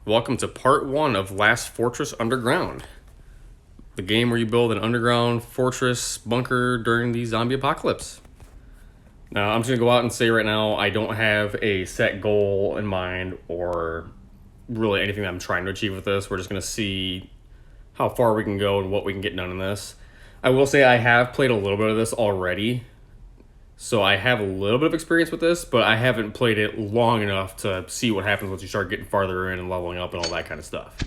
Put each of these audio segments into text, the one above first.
Welcome to part 1 of Last Fortress Underground, the game where you build an underground fortress bunker during the zombie apocalypse. Now, I'm just going to go out and say right now, I don't have a set goal in mind or really anything that I'm trying to achieve with this. We're just going to see how far we can go and what we can get done in this. I will say I have played a little bit of this already, so I have a little bit of experience with this, but I haven't played it long enough to see what happens once you start getting farther in and leveling up and all that kind of stuff.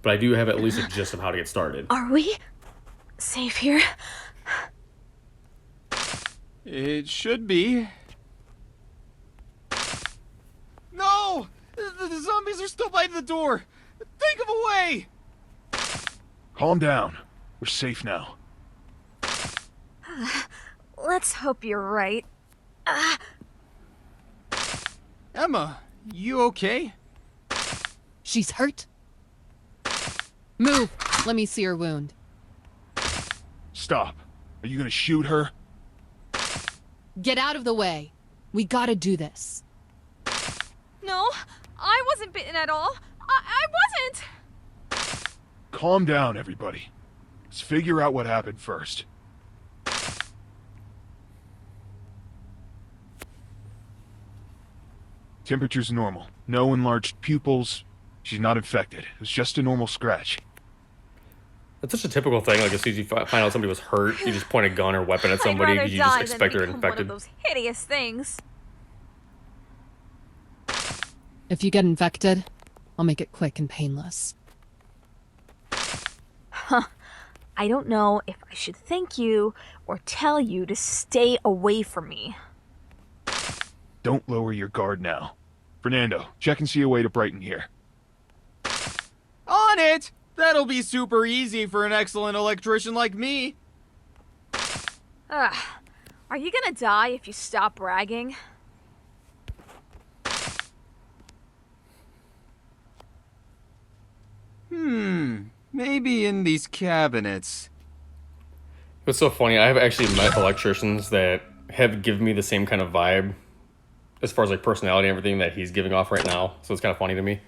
But I do have at least a gist of how to get started. Are we safe here? It should be. No! The zombies are still by the door! Think of a way! Calm down. We're safe now. Let's hope you're right. Emma, you okay? She's hurt? Move! Let me see her wound. Stop. Are you gonna shoot her? Get out of the way. We gotta do this. No, I wasn't bitten at all. I wasn't! Calm down, everybody. Let's figure out what happened first. Temperature's normal. No enlarged pupils. She's not infected. It was just a normal scratch. That's such a typical thing. Like as soon as you find out somebody was hurt, you just point a gun or weapon at somebody because you just expect they're infected. One of those hideous things. If you get infected, I'll make it quick and painless. I don't know if I should thank you or tell you to stay away from me. Don't lower your guard now. Fernando, check and see a way to brighten here. On it! That'll be super easy for an excellent electrician like me. Ugh. Are you gonna die if you stop bragging? Maybe in these cabinets. It's so funny. I have actually met electricians that have given me the same kind of vibe as far as like personality and everything that he's giving off right now. So it's kind of funny to me.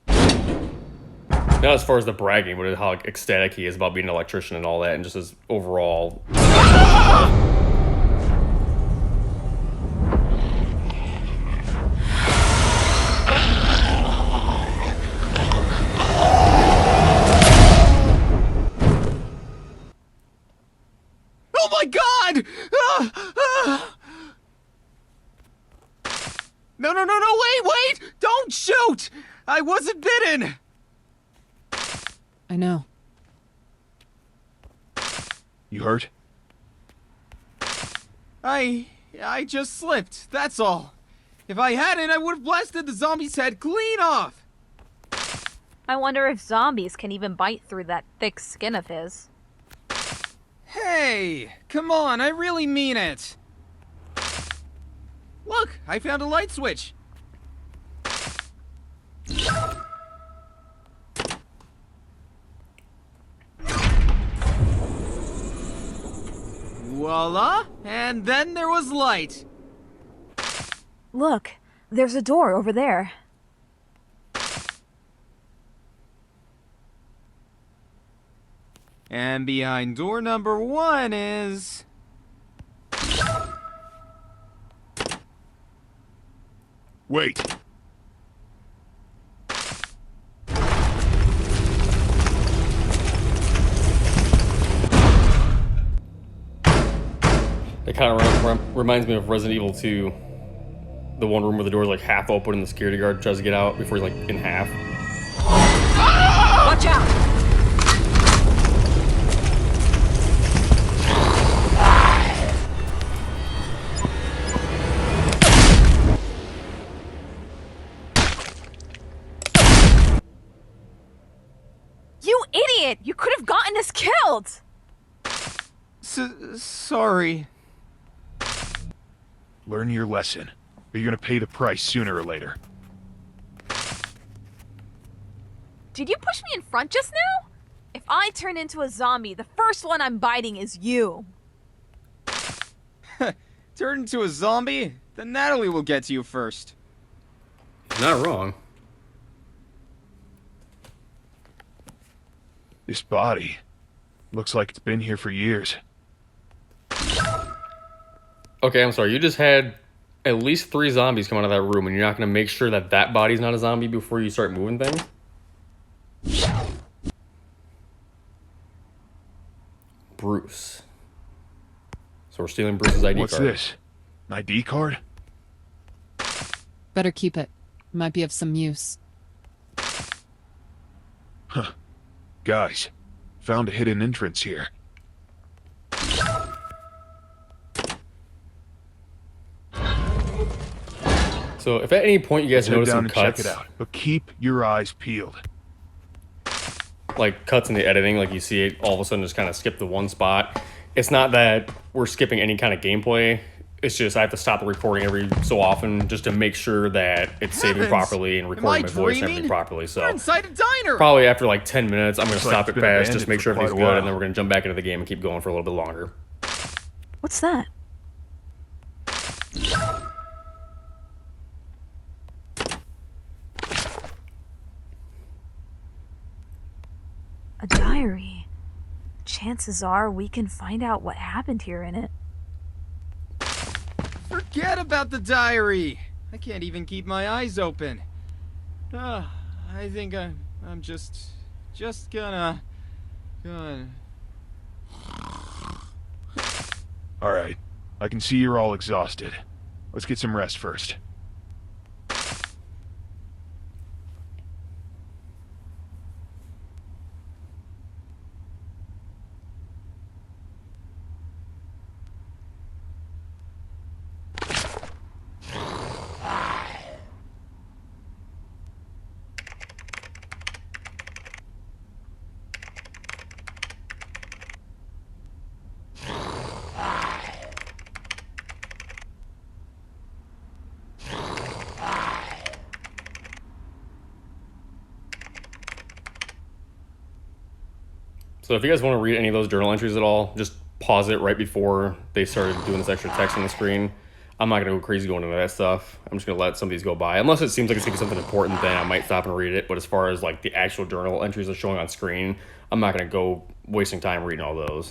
Not as far as the bragging, but how like, ecstatic he is about being an electrician and all that, and just his overall. Oh my god! No, wait! Don't shoot! I wasn't bitten! I know. You hurt? I just slipped, that's all. If I hadn't, I would have blasted the zombie's head clean off! I wonder if zombies can even bite through that thick skin of his. Hey, come on, I really mean it. Look, I found a light switch. Voila, and then there was light. Look, there's a door over there. And behind door number 1 is... Wait. It kind of reminds me of Resident Evil 2. The one room where the door's like half open and the security guard tries to get out before he's like in half. Watch out! You idiot! You could have gotten us killed! Sorry. Learn your lesson. Or you're gonna pay the price sooner or later. Did you push me in front just now? If I turn into a zombie, the first one I'm biting is you. Turn into a zombie? Then Natalie will get to you first. not wrong. This body looks like it's been here for years. Okay, I'm sorry. You just had at least 3 zombies come out of that room, and you're not going to make sure that that body's not a zombie before you start moving things? Bruce. So we're stealing Bruce's ID What's card. this? An ID card? Better keep it. Might be of some use. Guys, found a hidden entrance here. So if at any point you guys Head notice down some and cuts, check it out, but keep your eyes peeled. like cuts in the editing, like you see it all of a sudden just kind of skip to one spot. It's not that we're skipping any kind of gameplay. It's just I have to stop the recording every so often just to make sure that it's saving Heavens! properly and Am I recording my voice and dreaming? everything properly. We're So inside a diner! probably after like 10 minutes, I'm going to Looks like stop it's it been fast, just abandoned make for sure quite everything's a good, while. and then we're going to jump back into the game and keep going for a little bit longer. What's that? A diary. Chances are we can find out what happened here in it. Forget about the diary! I can't even keep my eyes open. I think I'm just gonna... Alright, I can see you're all exhausted. Let's get some rest first. So if you guys want to read any of those journal entries at all, just pause it right before they started doing this extra text on the screen. I'm not going to go crazy going into that stuff. I'm just going to let some of these go by. Unless it seems like it's going to be something important, then I might stop and read it. But as far as like the actual journal entries are showing on screen, I'm not going to go wasting time reading all those.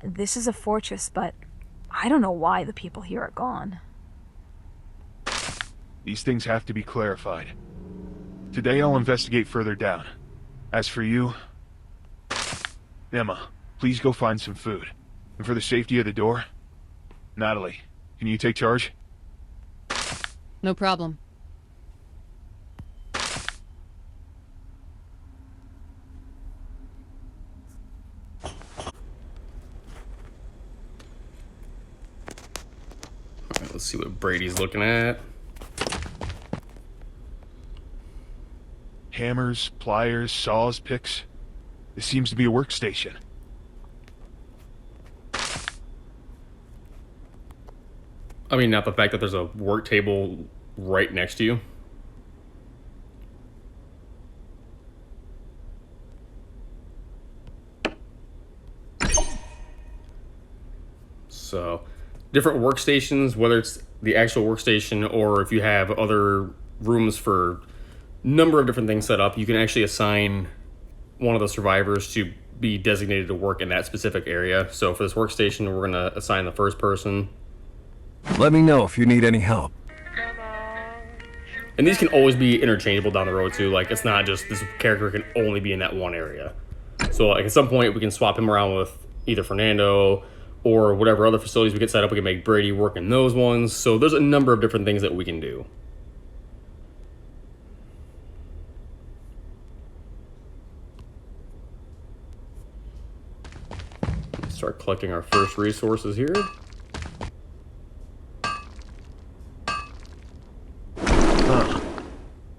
This is a fortress, but I don't know why the people here are gone. These things have to be clarified. Today I'll investigate further down. As for you... Emma, please go find some food. And for the safety of the door... Natalie, can you take charge? No problem. All right, let's see what Brady's looking at. Hammers, pliers, saws, picks. This seems to be a workstation. I mean, not the fact that there's a work table right next to you. So, different workstations, whether it's the actual workstation or if you have other rooms for number of different things set up, you can actually assign one of the survivors to be designated to work in that specific area. So for this workstation, we're going to assign the first person. Let me know if you need any help. And these can always be interchangeable down the road too. Like, it's not just this character can only be in that one area. So like at some point we can swap him around with either Fernando or whatever other facilities we get set up. We can make Brady work in those ones. So there's a number of different things that we can do. Let's start collecting our first resources here.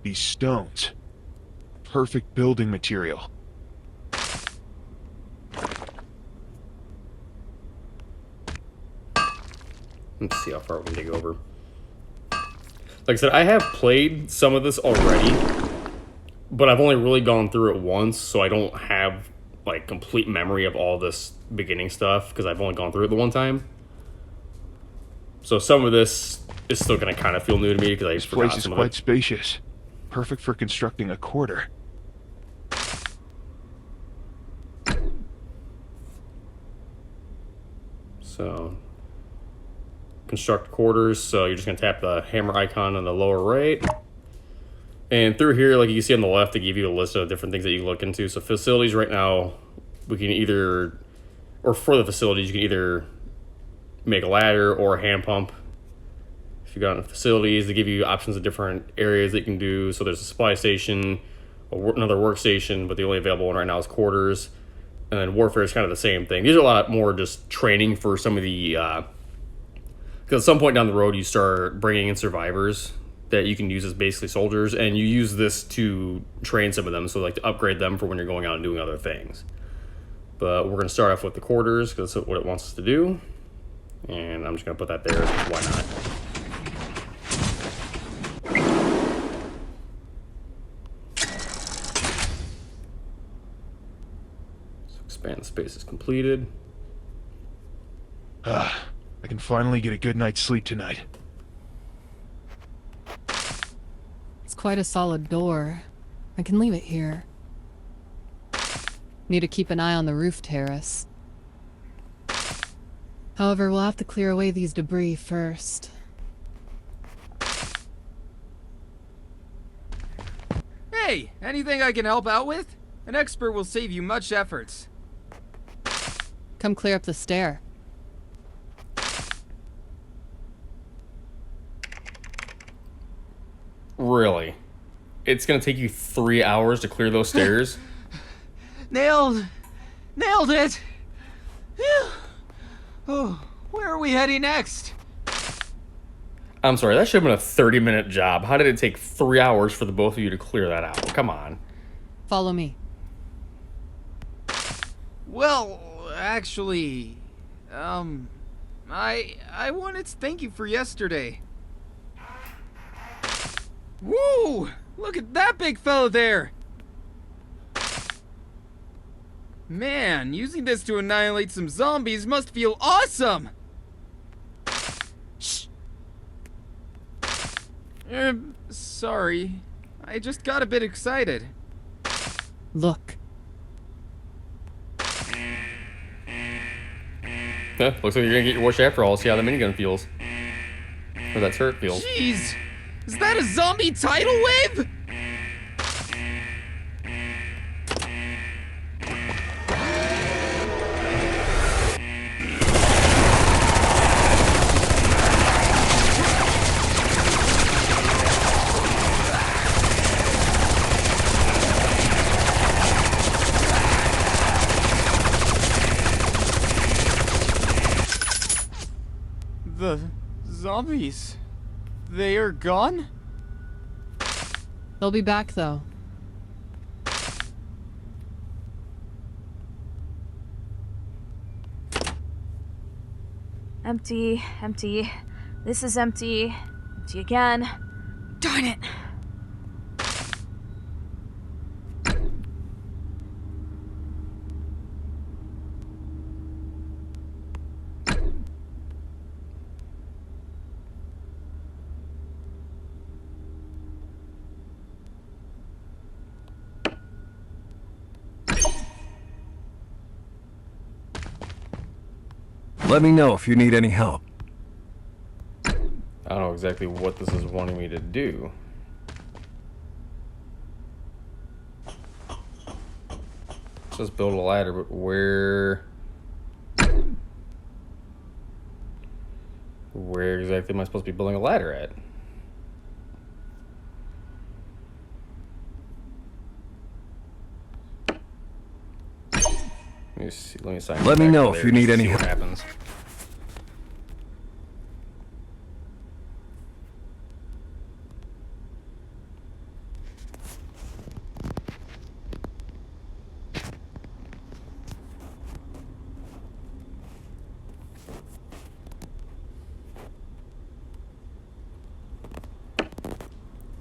These stones. Perfect building material. Let's see how far we can dig over. Like I said, I have played some of this already, but I've only really gone through it once, so I don't have like complete memory of all this beginning stuff because I've only gone through it the one time. So some of this is still going to kind of feel new to me because I This just forgot place is some of quite it. spacious. Perfect for constructing a quarter. So construct quarters. So you're just going to tap the hammer icon on the lower right. And through here, like you can see on the left, they give you a list of different things that you can look into. So facilities right now, we can either, or for the facilities, you can either make a ladder or a hand pump. If you got into facilities, they give you options of different areas that you can do. So there's a supply station, another workstation, but the only available one right now is quarters. And then warfare is kind of the same thing. These are a lot more just training for some of the, because at some point down the road, you start bringing in survivors that you can use as basically soldiers, and you use this to train some of them, so like to upgrade them for when you're going out and doing other things. But we're going to start off with the quarters because that's what it wants us to do, and I'm just going to put that there. Why not? So expand space is completed. I can finally get a good night's sleep tonight. It's quite a solid door. I can leave it here. Need to keep an eye on the roof terrace. However, we'll have to clear away these debris first. Hey, anything I can help out with? An expert will save you much efforts. Come clear up the stair. Really? It's going to take you 3 hours to clear those stairs? Nailed it! Phew. Oh, where are we heading next? I'm sorry, that should have been a 30-minute job. How did it take 3 hours for the both of you to clear that out? Come on. Follow me. Well, actually, I wanted to thank you for yesterday. Woo! Look at that big fella there! Man, using this to annihilate some zombies must feel awesome! Shh. Sorry. I just got a bit excited. Look. Yeah, looks like you're going to get your wish after all. See how the minigun feels. Or that turret feels. Jeez! Is that a zombie tidal wave? The zombies. They are gone? They'll be back, though. Empty, empty. This is empty. Empty again. Darn it. Let me know if you need any help. I don't know exactly what this is wanting me to do. Let's build a ladder, but where exactly am I supposed to be building a ladder at? Let me sign Let me back know to if there you need to any see what help. happens.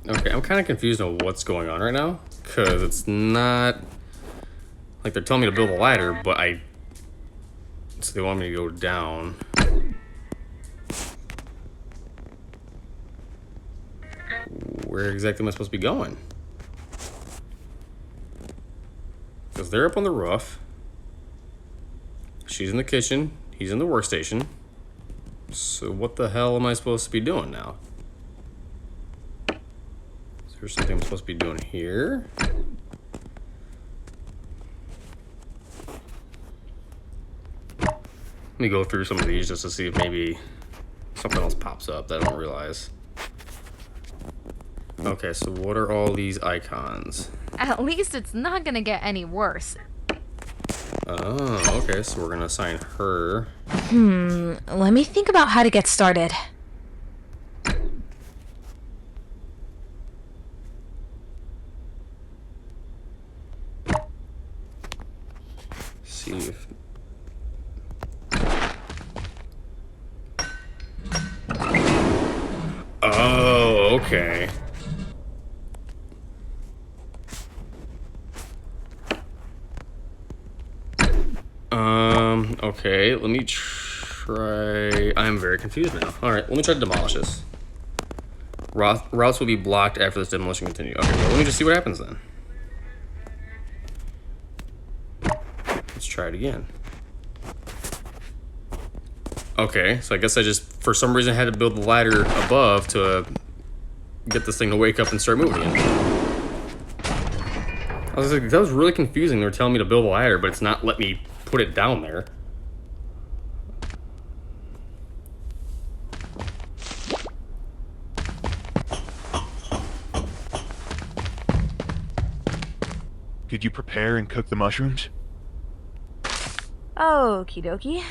Okay, I'm kind of confused on what's going on right now, because it's not... Like, Like, they're telling me to build a ladder, but so they want me to go down. Where exactly am I supposed to be going? Because they're up on the roof. She's in the kitchen. He's in the workstation. So what the hell am I supposed to be doing now? Is there something I'm supposed to be doing here? Let me go through some of these just to see if maybe something else pops up that I don't realize. Okay, so what are all these icons? At least it's not gonna get any worse. Oh, okay, so we're gonna assign her. Let me think about how to get started. See if. Oh, okay. Okay, let me try. I'm very confused now. Alright, let me try to demolish this. Routes will be blocked after this demolition continue. Okay, well, let me just see what happens then. Let's try it again. Okay, so I guess I just, for some reason, had to build the ladder above to get this thing to wake up and start moving again. I was like, that was really confusing. They were telling me to build a ladder, but it's not letting me put it down there. Could you prepare and cook the mushrooms? Okie dokie.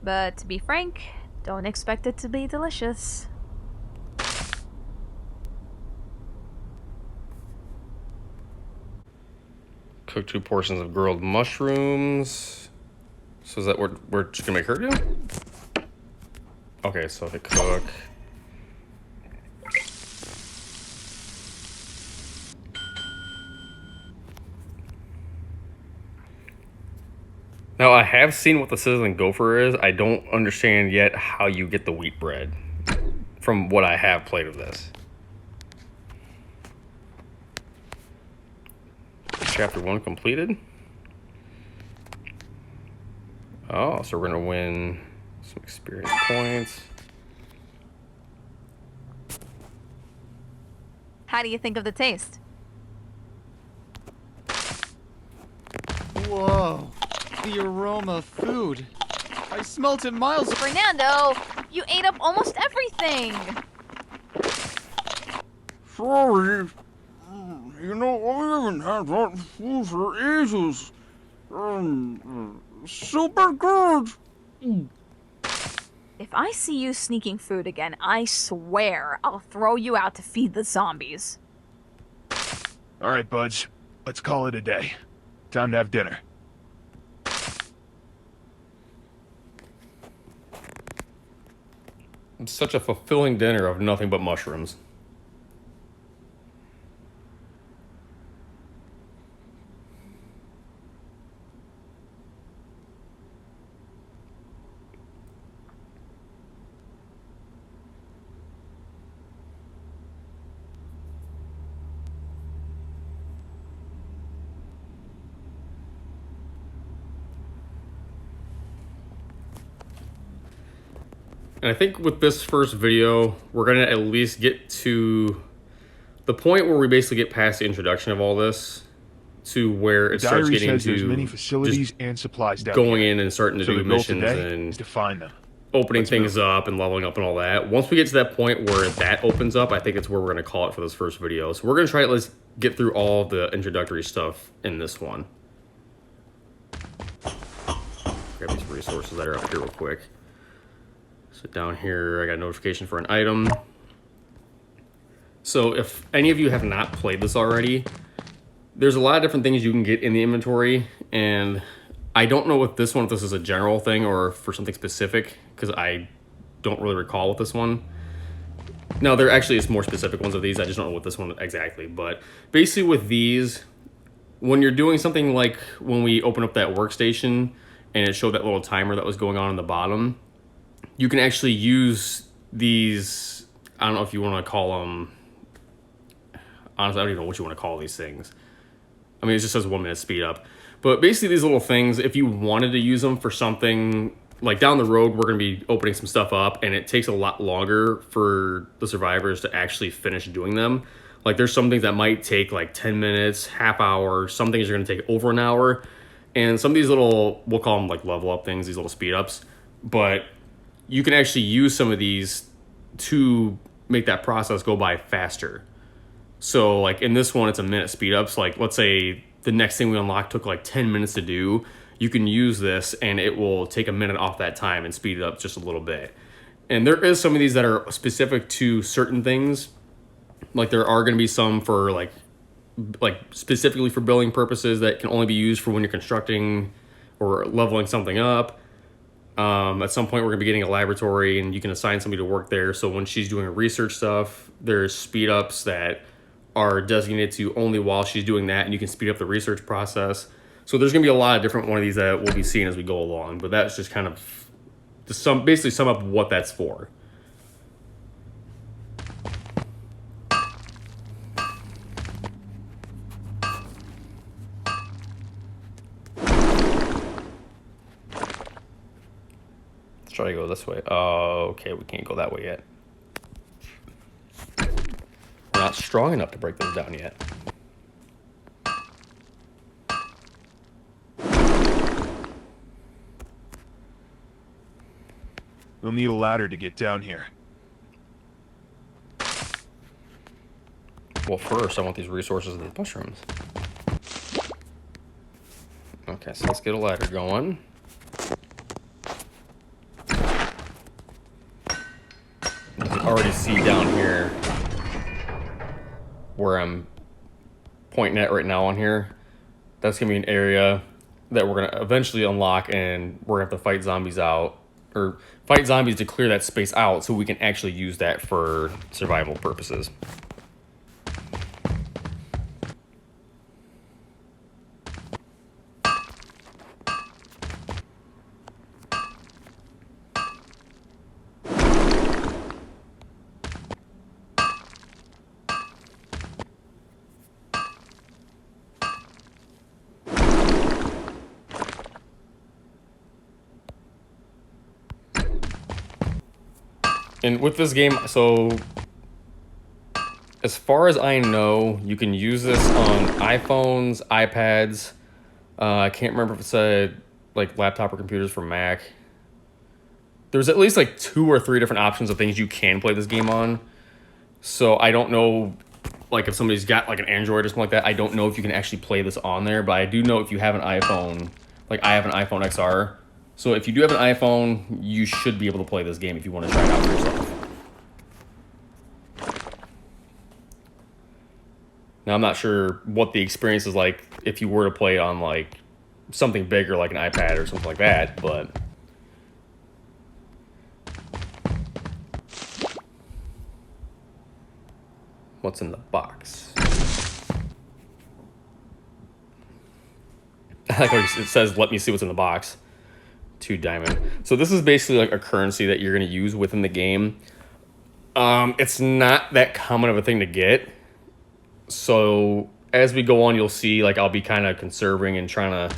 But to be frank, don't expect it to be delicious. Cook 2 portions of grilled mushrooms. So is that what we're just gonna make her do? Okay, so hit cook. Now, I have seen what the sizzling gopher is. I don't understand yet how you get the wheat bread from what I have played of this. Chapter 1 completed. Oh, so we're going to win some experience points. How do you think of the taste? Whoa, the aroma of food. I smelt it miles away. Fernando, you ate up almost everything. Sorry. You know, I haven't had that food for ages. Super good. If I see you sneaking food again, I swear I'll throw you out to feed the zombies. All right, buds. Let's call it a day. Time to have dinner. It's such a fulfilling dinner of nothing but mushrooms. And I think with this first video, we're going to at least get to the point where we basically get past the introduction of all this to where it starts Diary getting says there's many to facilities and supplies down going here. in and starting to So do the goal missions today is and to find them. opening Let's things move. up and leveling up and all that. Once we get to that point where that opens up, I think it's where we're going to call it for this first video. So we're going to try to let's get through all of the introductory stuff in this one. Grab these resources that are up here real quick. So down here, I got a notification for an item. So if any of you have not played this already, there's a lot of different things you can get in the inventory, and I don't know with this one if this is a general thing or for something specific, because I don't really recall with this one. No, there actually is more specific ones of these. I just don't know what this one exactly. But basically with these, when you're doing something like when we open up that workstation and it showed that little timer that was going on the bottom, you can actually use these, I don't know if you want to call them, honestly, I don't even know what you want to call these things. I mean, it just says 1 minute speed up. But basically these little things, if you wanted to use them for something, like down the road, we're going to be opening some stuff up and it takes a lot longer for the survivors to actually finish doing them. Like there's some things that might take like 10 minutes, half hour. Some things are going to take over an hour. And some of these little, we'll call them like level up things, these little speed ups. But you can actually use some of these to make that process go by faster. So like in this one, it's a minute speed ups. Like let's say the next thing we unlock took like 10 minutes to do. You can use this and it will take a minute off that time and speed it up just a little bit. And there is some of these that are specific to certain things. Like there are going to be some for like specifically for building purposes that can only be used for when you're constructing or leveling something up. At some point we're going to be getting a laboratory and you can assign somebody to work there. So when she's doing research stuff, there's speed ups that are designated to only while she's doing that, and you can speed up the research process. So there's going to be a lot of different one of these that we'll be seeing as we go along, but that's just kind of to basically sum up what that's for. Let's try to go this way. Okay, we can't go that way yet. We're not strong enough to break those down yet. We'll need a ladder to get down here. Well, first I want these resources of these mushrooms. Okay, so let's get a ladder going. You can already see down here where I'm pointing at right now on here. That's gonna be an area that we're gonna eventually unlock, and we're gonna have to fight zombies out, or fight zombies to clear that space out so we can actually use that for survival purposes. And with this game, so as far as I know, you can use this on iPhones, iPads. I can't remember if it said like laptop or computers for Mac. There's at least like 2 or 3 different options of things you can play this game on. So I don't know, like if somebody's got like an Android or something like that, I don't know if you can actually play this on there. But I do know if you have an iPhone, like I have an iPhone XR. So if you do have an iPhone, you should be able to play this game if you want to try it out for yourself. Now, I'm not sure what the experience is like if you were to play it on like something bigger like an iPad or something like that, but what's in the box? I like how it says, let me see what's in the box. 2 diamond. So this is basically like a currency that you're going to use within the game. It's not that common of a thing to get. So as we go on, you'll see like I'll be kind of conserving and trying to,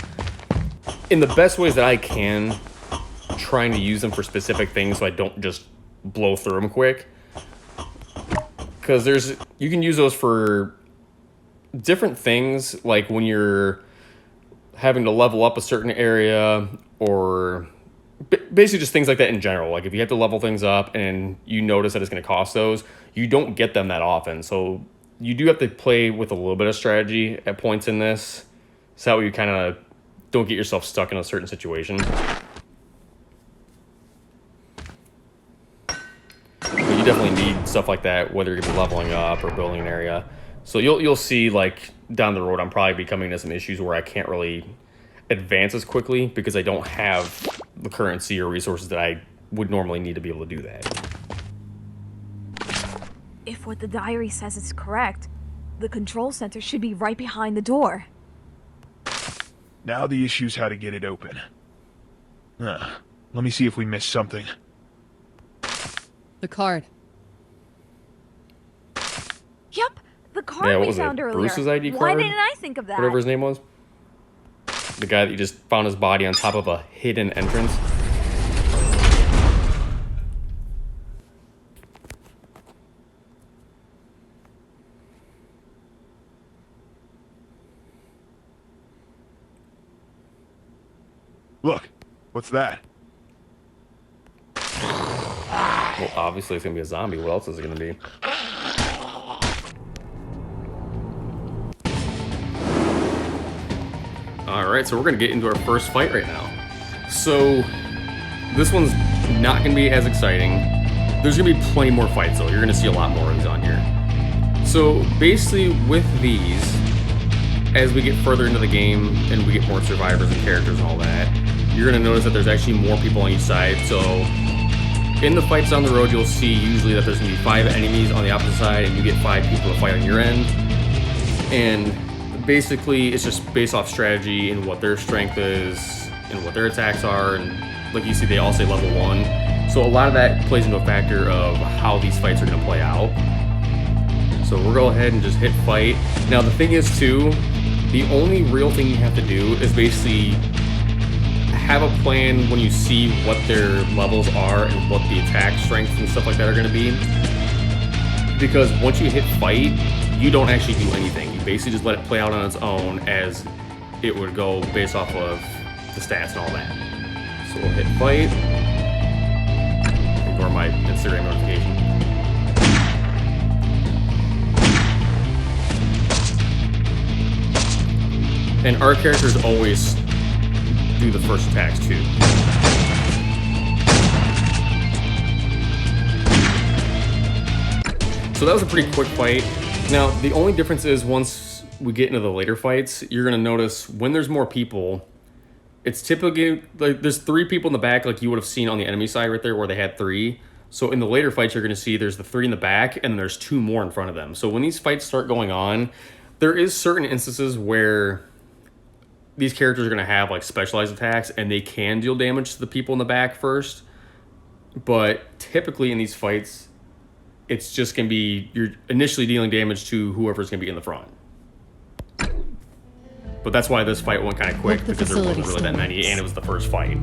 in the best ways that I can, trying to use them for specific things so I don't just blow through them quick. Because you can use those for different things, like when you're having to level up a certain area, or basically just things like that in general. Like if you have to level things up and you notice that it's going to cost those, you don't get them that often. So you do have to play with a little bit of strategy at points in this, so that way you kind of don't get yourself stuck in a certain situation. But you definitely need stuff like that, whether you're going to be leveling up or building an area. So you'll see like down the road, I'm probably be coming to some issues where I can't really advance as quickly because I don't have the currency or resources that I would normally need to be able to do that. If what the diary says is correct, the control center should be right behind the door. Now the issue's how to get it open. Let me see if we missed something. The card. Yep, the card Yeah, what we was it? found earlier. Bruce's ID Why card? didn't I think of that? Whatever his name was. The guy that you just found his body on top of a hidden entrance. Look, what's that? Well, obviously it's gonna be a zombie. What else is it gonna be? Alright, so we're gonna get into our first fight right now. So, this one's not gonna be as exciting. There's gonna be plenty more fights though. You're gonna see a lot more of these on here. So, basically with these, as we get further into the game and we get more survivors and characters and all that, you're gonna notice that there's actually more people on each side. So, in the fights on the road, you'll see usually that there's gonna be 5 enemies on the opposite side and you get 5 people to fight on your end. And basically, it's just based off strategy and what their strength is and what their attacks are. And like you see, they all say level 1. So a lot of that plays into a factor of how these fights are gonna play out. So we'll go ahead and just hit fight. Now the thing is too, the only real thing you have to do is basically have a plan when you see what their levels are and what the attack strengths and stuff like that are gonna be. Because once you hit fight, you don't actually do anything. You basically just let it play out on its own as it would go based off of the stats and all that. So we'll hit fight. Ignore my Instagram notification. And our characters always do the first attacks too. So that was a pretty quick fight. Now, the only difference is once we get into the later fights, you're gonna notice when there's more people, it's typically, like, there's 3 people in the back like you would have seen on the enemy side right there where they had 3. So in the later fights, you're gonna see there's the 3 in the back and there's 2 more in front of them. So when these fights start going on, there is certain instances where these characters are gonna have like specialized attacks and they can deal damage to the people in the back first. But typically in these fights, it's just gonna be, you're initially dealing damage to whoever's gonna be in the front. But that's why this fight went kind of quick, because there wasn't really that many, and it was the first fight.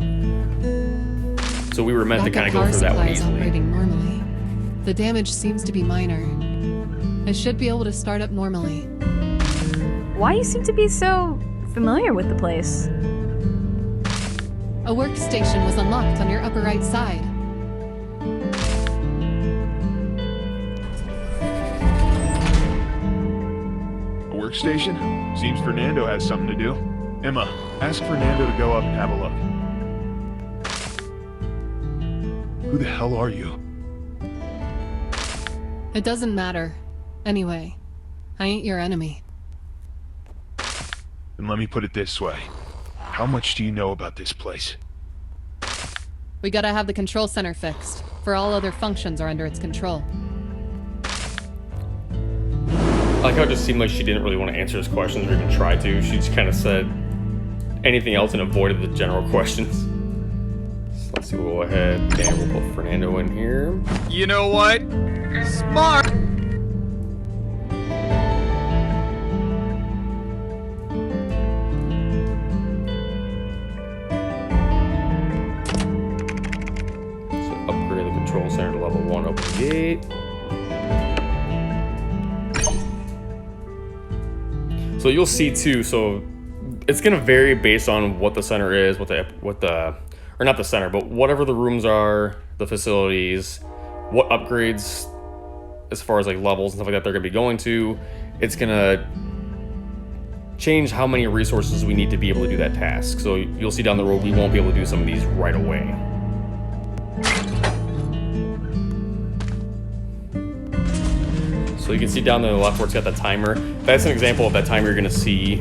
So we were meant to kind of go through that one easily. Operating normally. The damage seems to be minor. I should be able to start up normally. Why you seem to be so familiar with the place? A workstation was unlocked on your upper right side. A workstation? Seems Fernando has something to do. Emma, ask Fernando to go up and have a look. Who the hell are you? It doesn't matter. Anyway, I ain't your enemy. And let me put it this way. How much do you know about this place? We gotta have the control center fixed, for all other functions are under its control. I like how it just seemed like she didn't really want to answer his questions or even try to. She just kind of said anything else and avoided the general questions. So let's see, we'll go ahead and we'll put Fernando in here. You know what? Smart! So upgrade the control center to level 1, open the gate. So you'll see too, so it's gonna vary based on what the center is, or not the center, but whatever the rooms are, the facilities, what upgrades as far as like levels and stuff like that they're gonna be going to. It's gonna change how many resources we need to be able to do that task. So you'll see down the road we won't be able to do some of these right away. So you can see down on the left where it's got the timer. That's an example of that timer you're gonna see,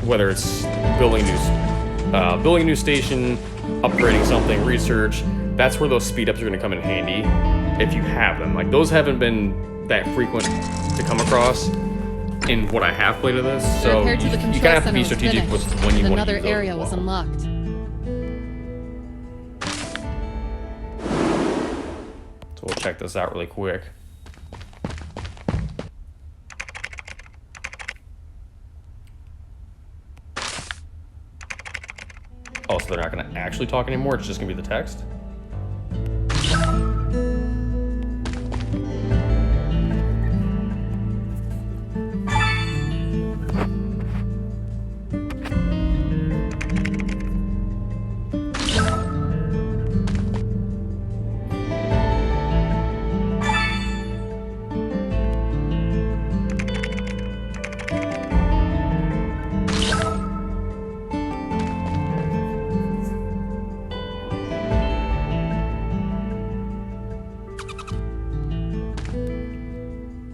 whether it's building a new station, upgrading something, research. That's where those speed ups are gonna come in handy if you have them. Like, those haven't been that frequent to come across, in what I have played of this. The So repair to the you control kind of have to center be was strategic finished, with when you and want to another use those area as was well. unlocked. So we'll check this out really quick. Oh, so they're not going to actually talk anymore? It's just going to be the text?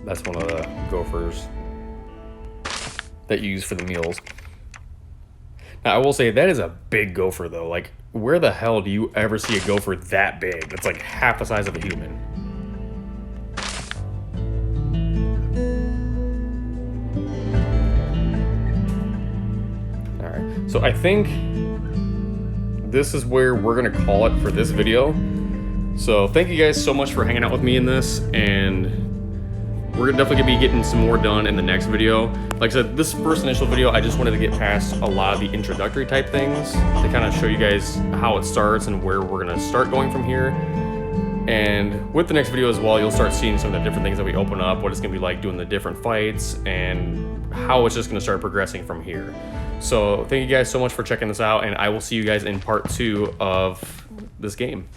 That's one of the gophers that you use for the meals. Now, I will say that is a big gopher, though. Like, where the hell do you ever see a gopher that big? That's like half the size of a human. All right, so I think this is where we're gonna call it for this video. So thank you guys so much for hanging out with me in this, and we're definitely gonna be getting some more done in the next video. Like I said, this first initial video, I just wanted to get past a lot of the introductory type things to kind of show you guys how it starts and where we're gonna start going from here. And with the next video as well, you'll start seeing some of the different things that we open up, what it's gonna be like doing the different fights, and how it's just gonna start progressing from here. So thank you guys so much for checking this out, and I will see you guys in part 2 of this game.